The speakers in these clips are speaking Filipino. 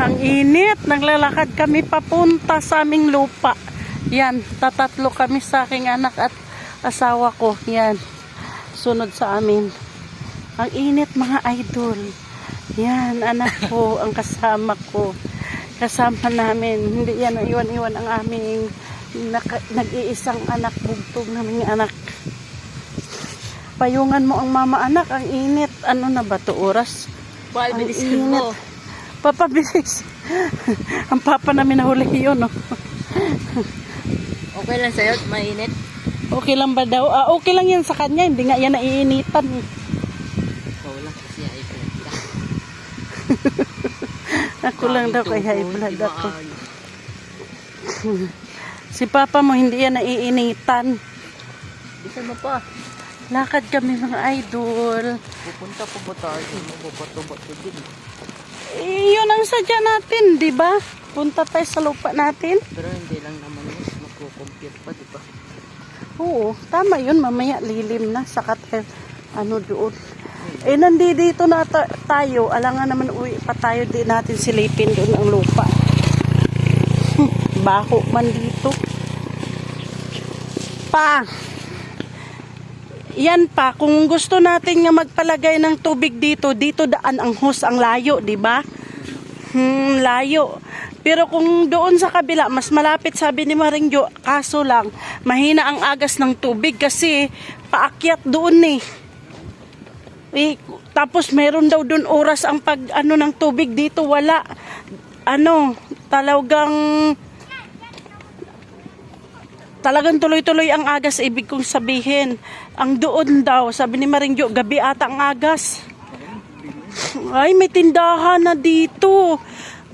Ang init. Naglalakad kami papunta sa aming lupa. Yan, tatatlo kami sa aking anak at asawa ko. Yan, sunod sa amin. Ang init mga idol. Yan, anak ko, ang kasama ko. Kasama namin. Hindi yan, iwan-iwan ang aming nag-iisang anak, bugtog naming anak. Payungan mo ang mama anak, ang init. Ano na ba to oras? Bilisan mo. Papabilis. Ang papa namin nahuli yun, no? Okay lang sa'yo, mainit. Okay lang ba daw? Okay lang yan sa kanya, hindi nga yan naiinitan. Ikaw lang kasi high blood ka. Ako lang daw kay high blood ako. Si papa mo hindi yan naiinitan. Bisa mo pa. Lakad kami mga idol. Pupunta po ba tayo? Mababato-bato din. Yun ang sadya natin, di ba? Punta tayo sa lupa natin. Pero hindi lang naman yun. Magkukompute pa, di ba? Oo, tama yun. Mamaya lilim na. Saka tayo, doon. Nandito na tayo. Alangan naman uwi pa tayo. Di natin silipin doon ang lupa. Baho man dito. Yan pa, kung gusto natin nga magpalagay ng tubig dito daan ang hose, ang layo, di ba? Layo. Pero kung doon sa kabila, mas malapit, sabi ni Maringjo, kaso lang, mahina ang agas ng tubig kasi paakyat doon tapos meron daw doon oras ang ng tubig dito, wala. Talagang tuloy-tuloy ang agas, ibig kong sabihin. Ang doon daw, sabi ni Maringjo, gabi ata ang agas. Ay, may tindahan na dito.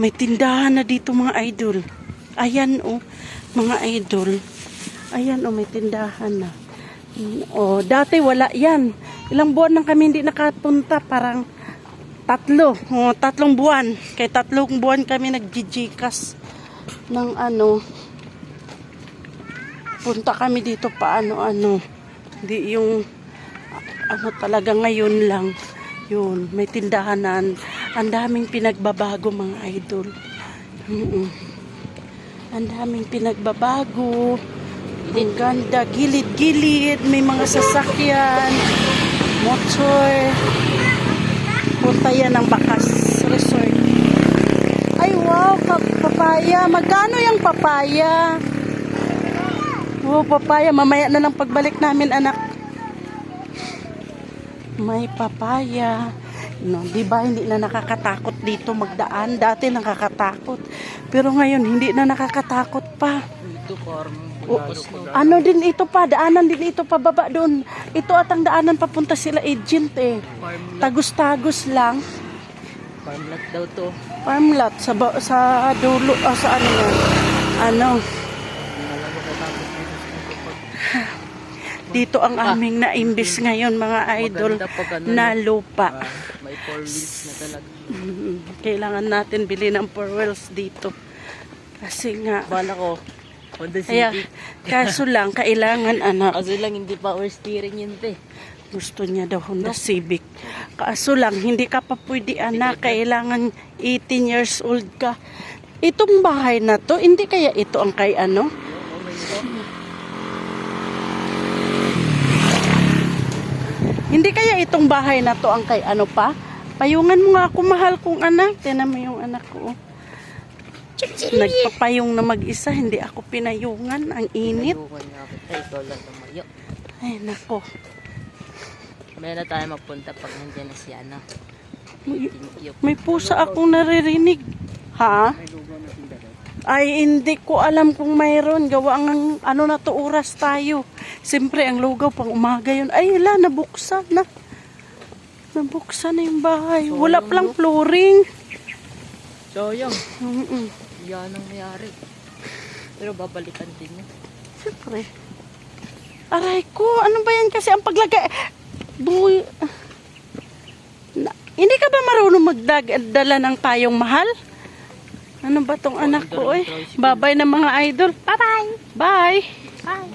May tindahan na dito mga idol. Ayan mga idol. Ayan may tindahan na. Dati wala yan. Ilang buwan nang kami hindi nakapunta, parang 3 buwan. Kay 3 buwan kami nagjijikas ng punta kami dito hindi yung talaga ngayon lang yun, may tindahanan. Ang daming pinagbabago mga idol. Ang daming pinagbabago. Ang ganda, gilid-gilid, may mga sasakyan, motor. Punta yan ng Bakas Resort. Ay wow, papaya. Magkano yung papaya? Papaya. Mamaya na lang pagbalik namin, anak. May papaya. Di ba hindi na nakakatakot dito magdaan? Dati nakakatakot. Pero ngayon, hindi na nakakatakot pa. Ito parang din ito pa? Daanan din ito pa baba doon. Ito at ang daanan papunta sila agent Tagos-tagos lang. Farmlot daw to. Farmlot sa dulo. Sa yan? Dito ang aming naimbis ngayon mga idol na lupa. May 4 wheels na talaga. Kailangan natin bili ng 4 wheels dito. Kasi nga bala ko Honda Civic. Kaso lang kailangan anak. Kaso lang hindi power steering yun Gusto niya daw Honda Civic. Kaso lang hindi ka pa pwede anak. Kailangan 18 years old ka. Itong bahay na to, hindi kaya ito ang kay Hindi kaya itong bahay na to ang kay pa? Payungan mo nga ako, mahal kong anak. Tinan mo yung anak ko. Nagpapayong na mag-isa, hindi ako pinayungan. Ang init. Ay, nako. May na tayo magpunta pag nandiyan na si May pusa akong naririnig. Ha? Ay, hindi ko alam kung mayroon. Gawa ng na to oras tayo. Siyempre, ang lugaw pang umaga yun. Ay, nabuksan na. Nabuksan na yung bahay. Wala palang flooring. Sayang. Yan ang mayari. Pero babalikan din niya. Siyempre. Aray ko, ano ba yan kasi ang paglagay? Hindi ka ba marunong magdala ng payong mahal? Ano ba tong anak ko Bye-bye na mga idol. Bye-bye. Bye. Bye.